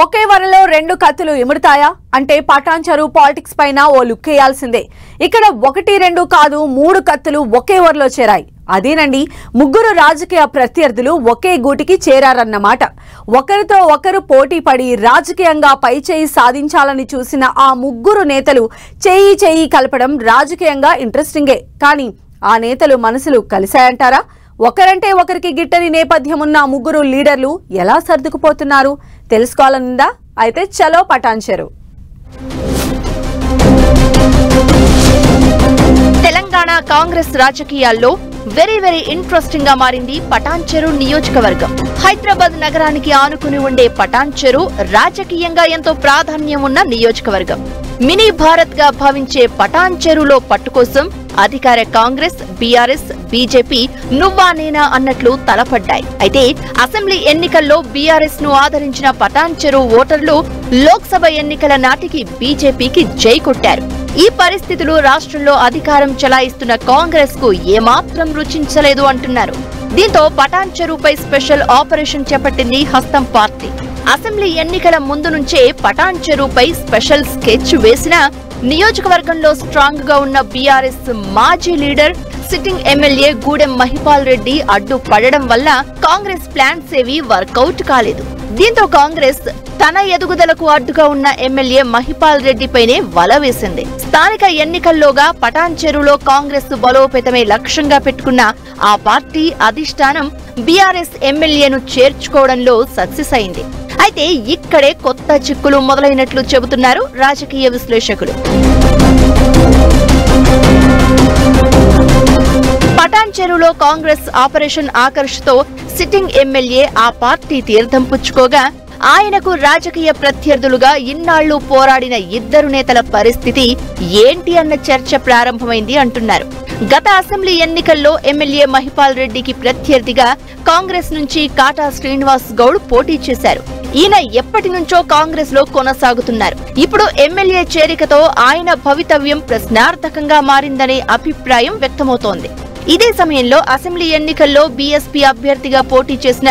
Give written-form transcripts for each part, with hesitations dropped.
ఒకే వరలో రెండు కత్తులు ఇముడతాయా అంటే పటాన్చెరు పాలిటిక్స్ పైన ఓ లుక్ వేయాల్సిందే. ఇక్కడ ఒకటి రెండు కాదు మూడు కత్తులు ఒకే వరలో చేరాయి. అదేనండి, ముగ్గురు రాజకీయ ప్రత్యర్థులు ఒకే గూటికి చేరారన్నమాట. ఒకరితో ఒకరు పోటీ పడి రాజకీయంగా పైచేయి సాధించాలని చూసిన ఆ ముగ్గురు నేతలు చేయి చేయి కలపడం రాజకీయంగా ఇంట్రెస్టింగే. కానీ ఆ నేతలు మనసులు కలిశాయంటారా? ఒకరంటే ఒకరికి గిట్టని నేపథ్యం ఉన్న ముగ్గురు లీడర్లు ఎలా సర్దుకుపోతున్నారు తెలుసుకోవాలనుందా? అయితే చలో పటాన్చెరు. తెలంగాణ కాంగ్రెస్ రాజకీయాల్లో వెరీ ఇంట్రెస్టింగ్ గా మారింది పటాన్చెరు నియోజకవర్గం. హైదరాబాద్ నగరానికి ఆనుకుని ఉండే పటాన్చెరు రాజకీయంగా ఎంతో ప్రాధాన్యం ఉన్న నియోజకవర్గం. మినీ భారత్ గా భావించే పటాన్చెరులో పట్టు కోసం అధికార కాంగ్రెస్, బీఆర్ఎస్, బీజేపీ నువ్వా నేనా అన్నట్లు తలపడ్డాయి. అయితే అసెంబ్లీ ఎన్నికల్లో బీఆర్ఎస్ ను ఆదరించిన పటాన్చెరు ఓటర్లు లోక్సభ ఎన్నికల నాటికి బీజేపీకి జై కొట్టారు. ఈ పరిస్థితులు రాష్ట్రంలో అధికారం చలాయిస్తున్న కాంగ్రెస్ కు ఏమాత్రం రుచించలేదు అంటున్నారు. దీంతో పటాన్చెరుపై స్పెషల్ ఆపరేషన్ చేపట్టింది హస్తం పార్టీ. అసెంబ్లీ ఎన్నికల ముందు నుంచే పటాన్చెరుపై స్పెషల్ స్కెచ్ వేసిన నియోజకవర్గంలో స్ట్రాంగ్ గా ఉన్న బీఆర్ఎస్ మాజీ leader, sitting MLA Gudem Mahipal Reddy అడ్డు పడడం వల్ల కాంగ్రెస్ ప్లాన్స్ ఏవి వర్కౌట్ కాలేదు. దీంతో కాంగ్రెస్ తన ఎదుగుదలకు అడ్డుగా ఉన్న ఎమ్మెల్యే మహిపాల్ రెడ్డిపైనే వల వేసింది. స్థానిక ఎన్నికల్లోగా పటాన్చెరులో కాంగ్రెస్ బలోపేతమే లక్ష్యంగా పెట్టుకున్న ఆ పార్టీ అధిష్టానం బీఆర్ఎస్ ఎమ్మెల్యేను చేర్చుకోవడంలో సక్సెస్ అయింది. అయితే ఇక్కడే కొత్త చిక్కులు మొదలైనట్లు చెబుతున్నారు రాజకీయ విశ్లేషకులు. పటాన్చెరులో కాంగ్రెస్ ఆపరేషన్ ఆకర్ష్తో సిట్టింగ్ ఎమ్మెల్యే ఆ పార్టీ తీర్థం పుచ్చుకోగా, ఆయనకు రాజకీయ ప్రత్యర్థులుగా ఇన్నాళ్లు పోరాడిన ఇద్దరు నేతల పరిస్థితి ఏంటి అన్న చర్చ ప్రారంభమైంది అంటున్నారు. గత అసెంబ్లీ ఎన్నికల్లో ఎమ్మెల్యే మహిపాల్ రెడ్డికి ప్రత్యర్థిగా కాంగ్రెస్ నుంచి కాటా శ్రీనివాస్ గౌడ్ పోటీ చేశారు. ఈయన ఎప్పటి నుంచో కాంగ్రెస్ లో కొనసాగుతున్నారు. ఇప్పుడు ఎమ్మెల్యే చేరికతో ఆయన భవితవ్యం ప్రశ్నార్థకంగా మారిందనే అభిప్రాయం వ్యక్తమవుతోంది. ఇదే సమయంలో అసెంబ్లీ ఎన్నికల్లో బీఎస్పీ అభ్యర్థిగా పోటీ చేసిన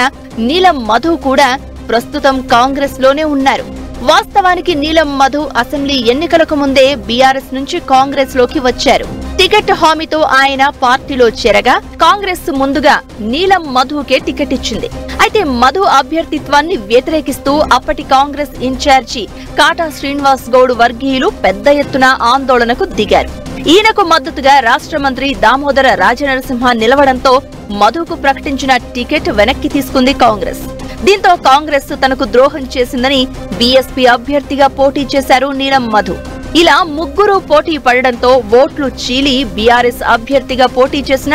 నీలం మధు కూడా ప్రస్తుతం కాంగ్రెస్ లోనే ఉన్నారు. వాస్తవానికి నీలం మధు అసెంబ్లీ ఎన్నికలకు ముందే బీఆర్ఎస్ నుంచి కాంగ్రెస్ లోకి వచ్చారు. టికెట్ హామీతో ఆయన పార్టీలో చేరగా కాంగ్రెస్ ముందుగా నీలం మధుకే టికెట్ ఇచ్చింది. అయితే మధు అభ్యర్థిత్వాన్ని వ్యతిరేకిస్తూ అప్పటి కాంగ్రెస్ ఇన్ఛార్జి కాటా శ్రీనివాస్ గౌడ్ వర్గీయులు పెద్ద ఎత్తున ఆందోళనకు దిగారు. ఈయనకు మద్దతుగా రాష్ట్ర మంత్రి దామోదర రాజనరసింహ నిలవడంతో మధుకు ప్రకటించిన టికెట్ వెనక్కి తీసుకుంది కాంగ్రెస్. దీంతో కాంగ్రెస్ తనకు ద్రోహం చేసిందని బీఎస్పీ అభ్యర్థిగా పోటీ చేశారు నీలం మధు. ఇలా ముగ్గురు పోటీ పడడంతో ఓట్లు చీలి బీఆర్ఎస్ అభ్యర్థిగా పోటీ చేసిన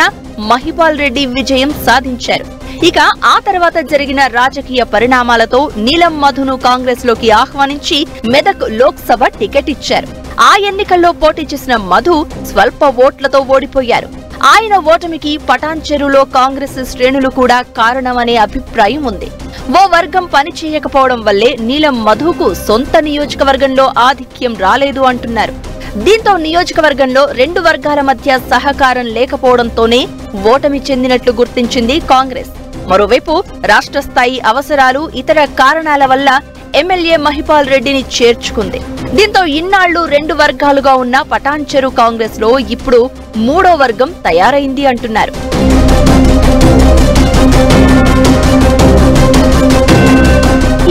మహిపాల్ రెడ్డి విజయం సాధించారు. ఇక ఆ తర్వాత జరిగిన రాజకీయ పరిణామాలతో నీలం మధును కాంగ్రెస్ లోకి ఆహ్వానించి మెదక్ లోక్సభ టికెట్ ఇచ్చారు. ఆ ఎన్నికల్లో పోటీ చేసిన మధు స్వల్ప ఓట్లతో ఓడిపోయారు. ఆయన ఓటమికి పటాన్చెరులో కాంగ్రెస్ శ్రేణులు కూడా కారణమనే అభిప్రాయం ఉంది. ఓ వర్గం పని చేయకపోవడం వల్లే నీలం మధుకు సొంత నియోజకవర్గంలో ఆధిక్యం రాలేదు అంటున్నారు. దీంతో నియోజకవర్గంలో రెండు వర్గాల మధ్య సహకారం లేకపోవడంతోనే ఓటమి చెందినట్లు గుర్తించింది కాంగ్రెస్. మరోవైపు రాష్ట్ర స్థాయి అవసరాలు, ఇతర కారణాల వల్ల ఎమ్మెల్యే మహిపాల్ రెడ్డిని చేర్చుకుంది. దీంతో ఇన్నాళ్లు రెండు వర్గాలుగా ఉన్న పటాన్చెరు కాంగ్రెస్ లో ఇప్పుడు మూడో వర్గం తయారైంది అంటున్నారు.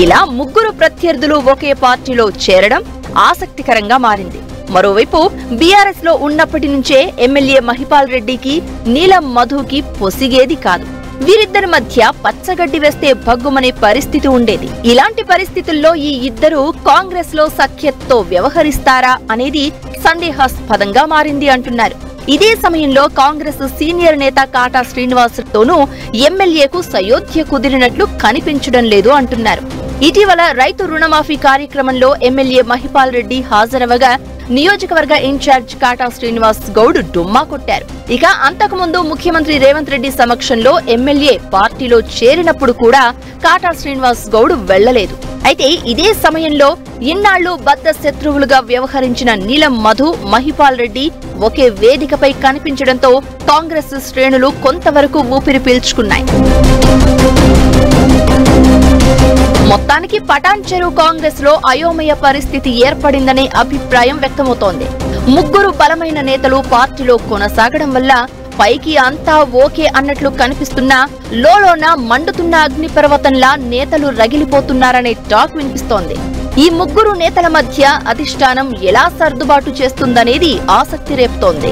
ఇలా ముగ్గురు ప్రత్యర్థులు ఒకే పార్టీలో చేరడం ఆసక్తికరంగా మారింది. మరోవైపు బీఆర్ఎస్ లో ఉన్నప్పటి నుంచే ఎమ్మెల్యే మహిపాల్ రెడ్డికి నీలం మధుకి పొసిగేది కాదు. వీరిద్దరి మధ్య పచ్చగడ్డి వేస్తే భగ్గుమనే పరిస్థితి ఉండేది. ఇలాంటి పరిస్థితుల్లో ఈ ఇద్దరు కాంగ్రెస్ లో సఖ్యతతో వ్యవహరిస్తారా అనేది సందేహాస్పదంగా మారింది అంటున్నారు. ఇదే సమయంలో కాంగ్రెస్ సీనియర్ నేత కాటా శ్రీనివాస్తోనూ ఎమ్మెల్యేకు సయోధ్య కుదిరినట్లు కనిపించడం లేదు అంటున్నారు. ఇటీవల రైతు రుణమాఫీ కార్యక్రమంలో ఎమ్మెల్యే మహిపాల్ రెడ్డి హాజరవగా నియోజకవర్గ ఇన్ఛార్జ్ కాటా శ్రీనివాస్ గౌడ్ డుమ్మా కొట్టారు. ఇక అంతకుముందు ముఖ్యమంత్రి రేవంత్ రెడ్డి సమక్షంలో ఎమ్మెల్యే పార్టీలో చేరినప్పుడు కూడా కాటా శ్రీనివాస్ గౌడ్ వెళ్లలేదు. అయితే ఇదే సమయంలో ఇన్నాళ్లు బద్ద శత్రువులుగా వ్యవహరించిన నీలం మధు, మహిపాల్ రెడ్డి ఒకే వేదికపై కనిపించడంతో కాంగ్రెస్ శ్రేణులు కొంతవరకు ఊపిరి పీల్చుకున్నాయి. మొత్తానికి పటాన్ చెరువు కాంగ్రెస్ లో అయోమయ పరిస్థితి ఏర్పడిందనే అభిప్రాయం వ్యక్తమవుతోంది. ముగ్గురు బలమైన నేతలు పార్టీలో కొనసాగడం వల్ల పైకి అంతా ఓకే అన్నట్లు కనిపిస్తున్నా లోలోన మండుతున్న అగ్నిపర్వతంలా నేతలు రగిలిపోతున్నారనే టాక్ వినిపిస్తోంది. ఈ ముగ్గురు నేతల మధ్య అధిష్టానం ఎలా సర్దుబాటు చేస్తుందనేది ఆసక్తి రేపుతోంది.